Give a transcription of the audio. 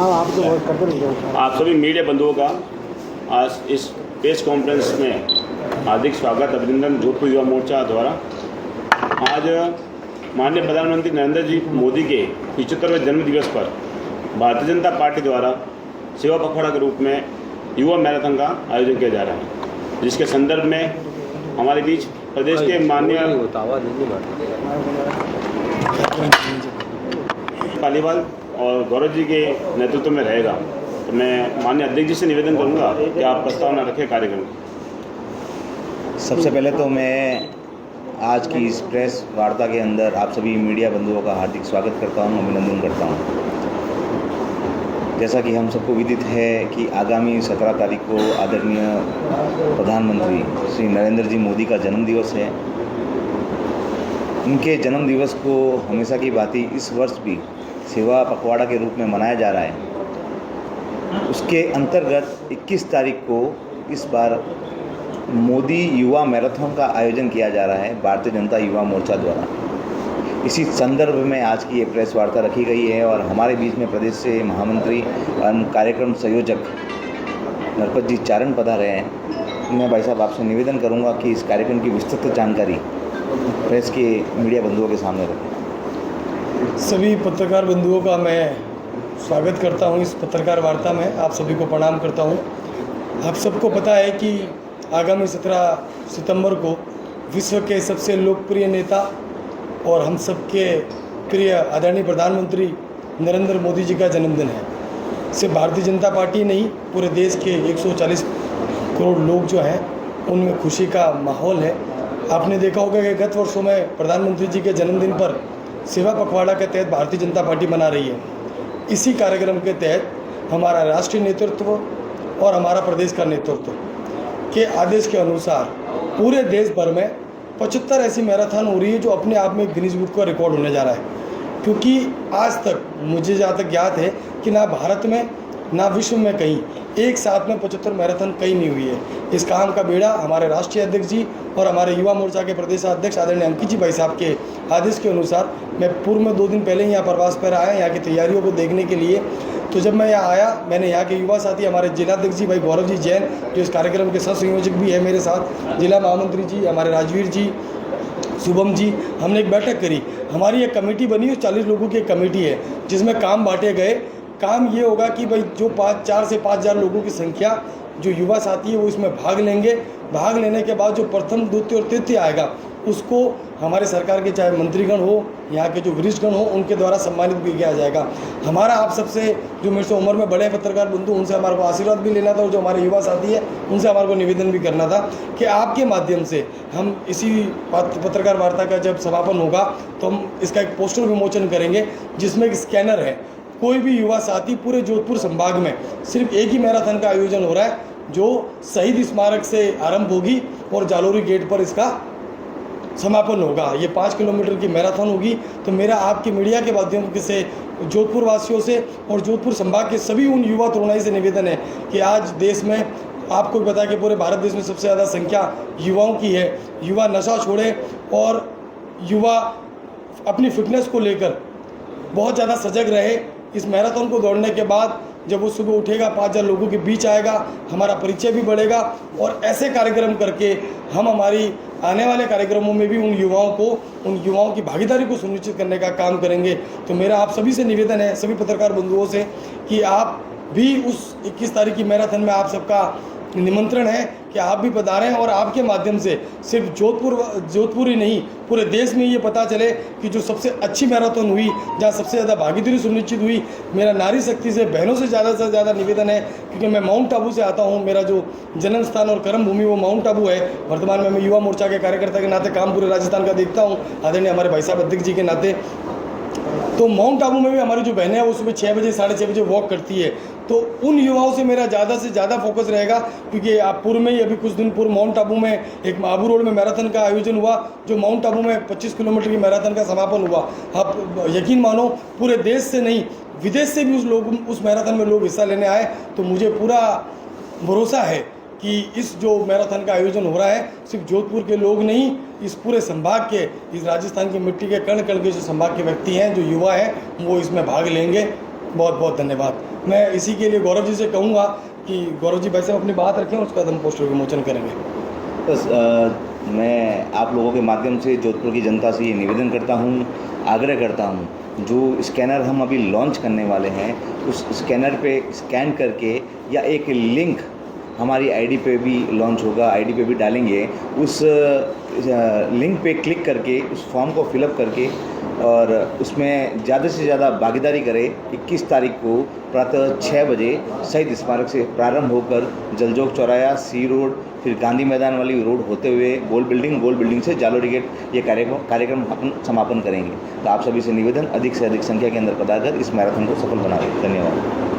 आप तो बहुत करते रहते हो। आप सभी मीडिया बंधुओं का आज इस प्रेस कॉन्फ्रेंस में हार्दिक स्वागत अभिनंदन जोधपुर युवा मोर्चा द्वारा। आज माननीय प्रधानमंत्री नरेंद्र जी मोदी के 75वें जन्म दिवस पर भारतीय जनता पार्टी द्वारा सेवा पखवाड़ा के रूप में युवा मैराथन का आयोजन किया जा रहा है, जिसके संदर्भ में हमारे बीच प्रदेश के माननीय पालीवाल और गौरव जी के नेतृत्व में रहेगा। तो मैं माननीय अध्यक्ष जी से निवेदन करूंगा कि आप प्रस्तावना रखें कार्यक्रम। सबसे पहले तो मैं आज की इस प्रेस वार्ता के अंदर आप सभी मीडिया बंधुओं का हार्दिक स्वागत करता हूं, अभिनंदन करता हूं। जैसा कि हम सबको विदित है कि आगामी 17 तारीख को आदरणीय प्रधानमंत्री श्री नरेंद्र जी मोदी का जन्मदिवस है। उनके जन्मदिवस को हमेशा की भांति इस वर्ष भी सेवा पखवाड़ा के रूप में मनाया जा रहा है। उसके अंतर्गत 21 तारीख को इस बार मोदी युवा मैराथन का आयोजन किया जा रहा है भारतीय जनता युवा मोर्चा द्वारा। इसी संदर्भ में आज की ये प्रेस वार्ता रखी गई है और हमारे बीच में प्रदेश से महामंत्री और कार्यक्रम संयोजक नरपत जी चारण पधारे हैं। मैं भाई साहब आपसे निवेदन करूंगा कि इस कार्यक्रम की विस्तृत जानकारी प्रेस के मीडिया बंधुओं के सामने रखें। सभी पत्रकार बंधुओं का मैं स्वागत करता हूं इस पत्रकार वार्ता में। आप सभी को प्रणाम करता हूं। आप सबको पता है कि आगामी 17 सितंबर को विश्व के सबसे लोकप्रिय नेता और हम सबके प्रिय आदरणीय प्रधानमंत्री नरेंद्र मोदी जी का जन्मदिन है। सिर्फ भारतीय जनता पार्टी नहीं, पूरे देश के 140 करोड़ लोग जो हैं उनमें खुशी का माहौल है। आपने देखा होगा कि गत वर्षों में प्रधानमंत्री जी के जन्मदिन पर सेवा पखवाड़ा के तहत भारतीय जनता पार्टी मना रही है। इसी कार्यक्रम के तहत हमारा राष्ट्रीय नेतृत्व और हमारा प्रदेश का नेतृत्व के आदेश के अनुसार पूरे देश भर में 75 ऐसी मैराथन हो रही है जो अपने आप में गिनीज बुक का रिकॉर्ड होने जा रहा है। क्योंकि आज तक मुझे जहाँ तक ज्ञात है कि ना भारत में ना विश्व में कहीं एक साथ में 75 मैराथन कहीं नहीं हुई है। इस काम का बेड़ा हमारे राष्ट्रीय अध्यक्ष जी और हमारे युवा मोर्चा के प्रदेश अध्यक्ष आदरणीय अंकित जी भाई साहब के आदेश के अनुसार मैं पूर्व में 2 दिन पहले यहाँ प्रवास पर आया यहाँ की तैयारियों को देखने के लिए। तो जब मैं यहाँ आया, मैंने यहाँ के युवा साथी हमारे जिलाध्यक्ष जी भाई गौरव जी जैन जो इस कार्यक्रम के सह संयोजक भी है मेरे साथ, जिला महामंत्री जी हमारे राजवीर जी, शुभम जी, हमने एक बैठक करी। हमारी एक कमेटी बनी और 40 लोगों की एक कमेटी है जिसमें काम बांटे गए। काम ये होगा कि भाई जो 4 से 5,000 लोगों की संख्या जो युवा साथी है वो इसमें भाग लेंगे। भाग लेने के बाद जो प्रथम, द्वितीय और तृतीय आएगा उसको हमारे सरकार के चाहे मंत्रीगण हो, यहाँ के जो वरिष्ठगण हो, उनके द्वारा सम्मानित भी किया जाएगा। हमारा आप सबसे जो मेरे से उम्र में बड़े पत्रकार बंधु उनसे हमारे को आशीर्वाद भी लेना था और जो हमारे युवा साथी है उनसे हमारे को निवेदन भी करना था कि आपके माध्यम से हम इसी पत्रकार वार्ता का जब समापन होगा तो हम इसका एक पोस्टर विमोचन करेंगे जिसमें एक स्कैनर है। कोई भी युवा साथी पूरे जोधपुर संभाग में सिर्फ एक ही मैराथन का आयोजन हो रहा है जो शहीद स्मारक से आरंभ होगी और जालोरी गेट पर इसका समापन होगा। ये 5 किलोमीटर की मैराथन होगी। तो मेरा आपके मीडिया के माध्यम से जोधपुर वासियों से और जोधपुर संभाग के सभी उन युवा तरुणाई से निवेदन है कि आज देश में आपको भी पता है कि पूरे भारत देश में सबसे ज़्यादा संख्या युवाओं की है। युवा नशा छोड़े और युवा अपनी फिटनेस को लेकर बहुत ज़्यादा सजग रहे। इस मैराथन को दौड़ने के बाद जब वो सुबह उठेगा 5,000 लोगों के बीच आएगा, हमारा परिचय भी बढ़ेगा और ऐसे कार्यक्रम करके हम हमारी आने वाले कार्यक्रमों में भी उन युवाओं की भागीदारी को सुनिश्चित करने का काम करेंगे। तो मेरा आप सभी से निवेदन है, सभी पत्रकार बंधुओं से, कि आप भी उस 21 तारीख की मैराथन में आप सबका निमंत्रण है कि आप भी पधारें और आपके माध्यम से सिर्फ जोधपुर ही नहीं पूरे देश में ये पता चले कि जो सबसे अच्छी मैराथन हुई, जहाँ सबसे ज़्यादा भागीदारी सुनिश्चित हुई। मेरा नारी शक्ति से बहनों से ज़्यादा निवेदन है क्योंकि मैं माउंट आबू से आता हूँ। मेरा जो जन्म स्थान और कर्म भूमि वो माउंट आबू है। वर्तमान में मैं युवा मोर्चा के कार्यकर्ता के नाते काम पूरे राजस्थान का देखता हूँ, आदरणीय हमारे भाई साहब अध्यक्ष जी के नाते। तो माउंट आबू में भी हमारी जो बहनें हैं वो सुबह 6 बजे 6:30 बजे वॉक करती है। तो उन युवाओं से मेरा ज़्यादा से ज़्यादा फोकस रहेगा क्योंकि आप पूर्व में ही अभी कुछ दिन पूर्व माउंट आबू में एक आबू रोड में मैराथन का आयोजन हुआ जो माउंट आबू में 25 किलोमीटर की मैराथन का समापन हुआ। आप यकीन मानो पूरे देश से नहीं विदेश से भी उस मैराथन में लोग हिस्सा लेने आए। तो मुझे पूरा भरोसा है कि इस जो मैराथन का आयोजन हो रहा है सिर्फ जोधपुर के लोग नहीं, इस पूरे संभाग के, इस राजस्थान की मिट्टी के कण कण के जो संभाग के व्यक्ति हैं, जो युवा हैं, वो इसमें भाग लेंगे। बहुत बहुत धन्यवाद। मैं इसी के लिए गौरव जी से कहूँगा कि गौरव जी भाई साहब अपनी बात रखें, उसके बाद हम पोस्टर विमोचन करेंगे। बस मैं आप लोगों के माध्यम से जोधपुर की जनता से ये निवेदन करता हूँ, आग्रह करता हूँ, जो स्कैनर हम अभी लॉन्च करने वाले हैं उस स्कैनर पे स्कैन करके या एक लिंक हमारी आईडी पे भी लॉन्च होगा, आईडी पे भी डालेंगे, उस लिंक पे क्लिक करके उस फॉर्म को फिलअप करके और उसमें ज़्यादा से ज़्यादा भागीदारी करें। 21 तारीख को प्रातः 6 बजे शहीद स्मारक से प्रारंभ होकर जलजोग चौराया, सी रोड, फिर गांधी मैदान वाली रोड होते हुए गोल बिल्डिंग से जालोरी गेट ये कार्यक्रम अपन समापन करेंगे। तो आप सभी से निवेदन अधिक से अधिक संख्या के अंदर पधारकर इस मैराथन को सफल बनाएं। धन्यवाद।